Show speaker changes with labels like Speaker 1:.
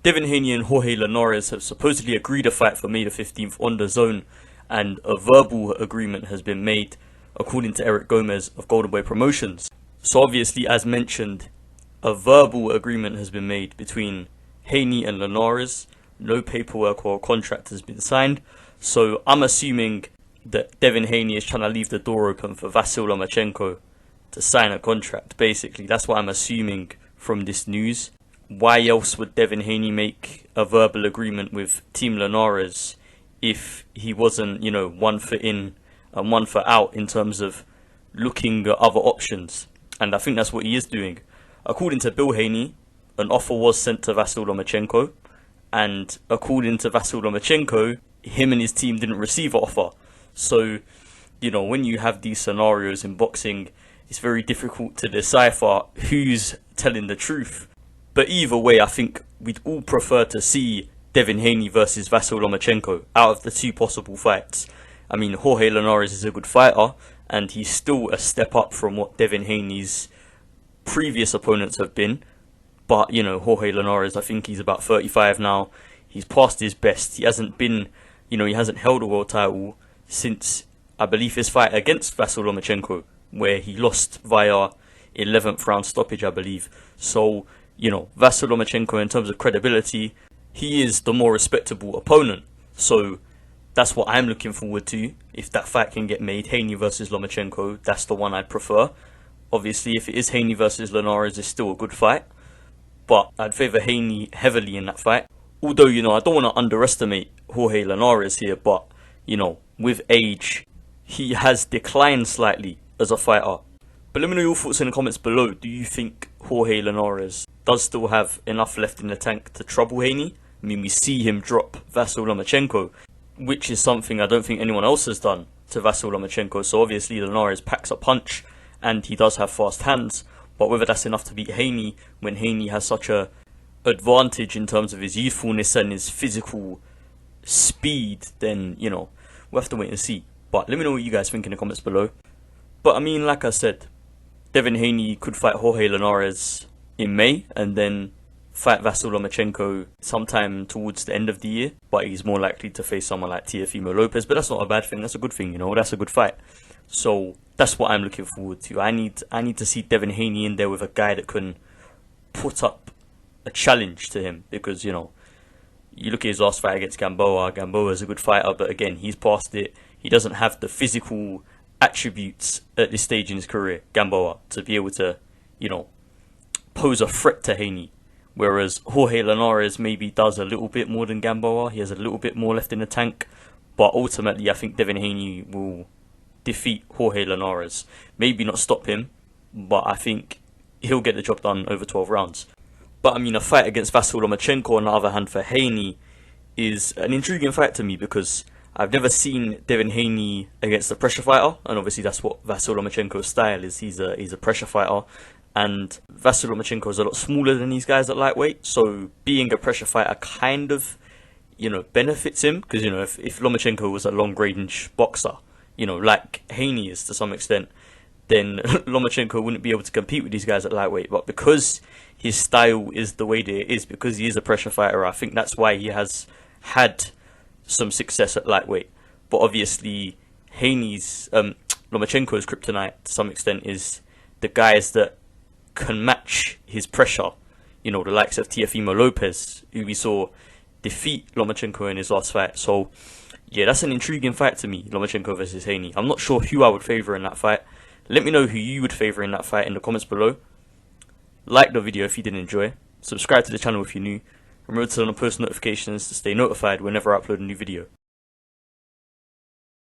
Speaker 1: Devin Haney and Jorge Linares have supposedly agreed a fight for May the 15th on Dazn, and a verbal agreement has been made, according to Eric Gomez of Golden Boy Promotions. So obviously, as mentioned, a verbal agreement has been made between Haney and Linares. No paperwork or contract has been signed. So I'm assuming that Devin Haney is trying to leave the door open for Vasyl Lomachenko to sign a contract. Basically, that's what I'm assuming from this news. Why else would Devin Haney make a verbal agreement with Team Linares if he wasn't, one foot in and one foot out in terms of looking at other options? And I think that's what he is doing. According to Bill Haney, an offer was sent to Vasyl Lomachenko, and according to Vasyl Lomachenko, him and his team didn't receive an offer. So, when you have these scenarios in boxing, it's very difficult to decipher who's telling the truth. But either way, I think we'd all prefer to see Devin Haney versus Vasyl Lomachenko out of the two possible fights. I mean, Jorge Linares is a good fighter, and he's still a step up from what Devin Haney's previous opponents have been. But, Jorge Linares, I think he's about 35 now. He's past his best. He hasn't been, he hasn't held a world title since, I believe, his fight against Vasyl Lomachenko, where he lost via 11th round stoppage, I believe. So, Vasyl Lomachenko, in terms of credibility, he is the more respectable opponent. So that's what I'm looking forward to. If that fight can get made, Haney versus Lomachenko, that's the one I'd prefer. Obviously, if it is Haney versus Linares, it's still a good fight. But I'd favour Haney heavily in that fight. Although, I don't want to underestimate Jorge Linares here, but, with age, he has declined slightly as a fighter. But let me know your thoughts in the comments below. Do you think Jorge Linares does still have enough left in the tank to trouble Haney? I mean, we see him drop Vasyl Lomachenko, which is something I don't think anyone else has done to Vasyl Lomachenko. So obviously Linares packs a punch, and he does have fast hands. But whether that's enough to beat Haney when Haney has such a advantage in terms of his youthfulness and his physical speed, then, we'll have to wait and see. But let me know what you guys think in the comments below. But I mean, like I said, Devin Haney could fight Jorge Linares in May and then fight Vasyl Lomachenko sometime towards the end of the year. But he's more likely to face someone like Teofimo Lopez. But that's not a bad thing. That's a good thing, that's a good fight. So that's what I'm looking forward to. I need to see Devin Haney in there with a guy that can put up a challenge to him. Because, you look at his last fight against Gamboa. Gamboa is a good fighter, but again, he's past it. He doesn't have the physical attributes at this stage in his career, Gamboa, to be able to, pose a threat to Haney. Whereas Jorge Linares maybe does a little bit more than Gamboa. He has a little bit more left in the tank. But ultimately, I think Devin Haney will defeat Jorge Linares. Maybe not stop him, but I think he'll get the job done over 12 rounds. But I mean, a fight against Vasyl Lomachenko, on the other hand, for Haney, is an intriguing fight to me because I've never seen Devin Haney against a pressure fighter, and obviously that's what Vasyl Lomachenko's style is. He's a pressure fighter, and Vasyl Lomachenko is a lot smaller than these guys at lightweight, so being a pressure fighter kind of, benefits him, because, if Lomachenko was a long-range boxer, like Haney is to some extent, then Lomachenko wouldn't be able to compete with these guys at lightweight. But because his style is the way that it is, because he is a pressure fighter, I think that's why he has had some success at lightweight. But obviously Lomachenko's kryptonite to some extent is the guys that can match his pressure, the likes of Teofimo Lopez, who we saw defeat Lomachenko in his last fight. So yeah, that's an intriguing fight to me, Lomachenko versus Haney. I'm not sure who I would favour in that fight. Let me know who you would favour in that fight in the comments below. Like the video if you did enjoy. Subscribe to the channel if you're new. Remember to turn on post notifications to stay notified whenever I upload a new video.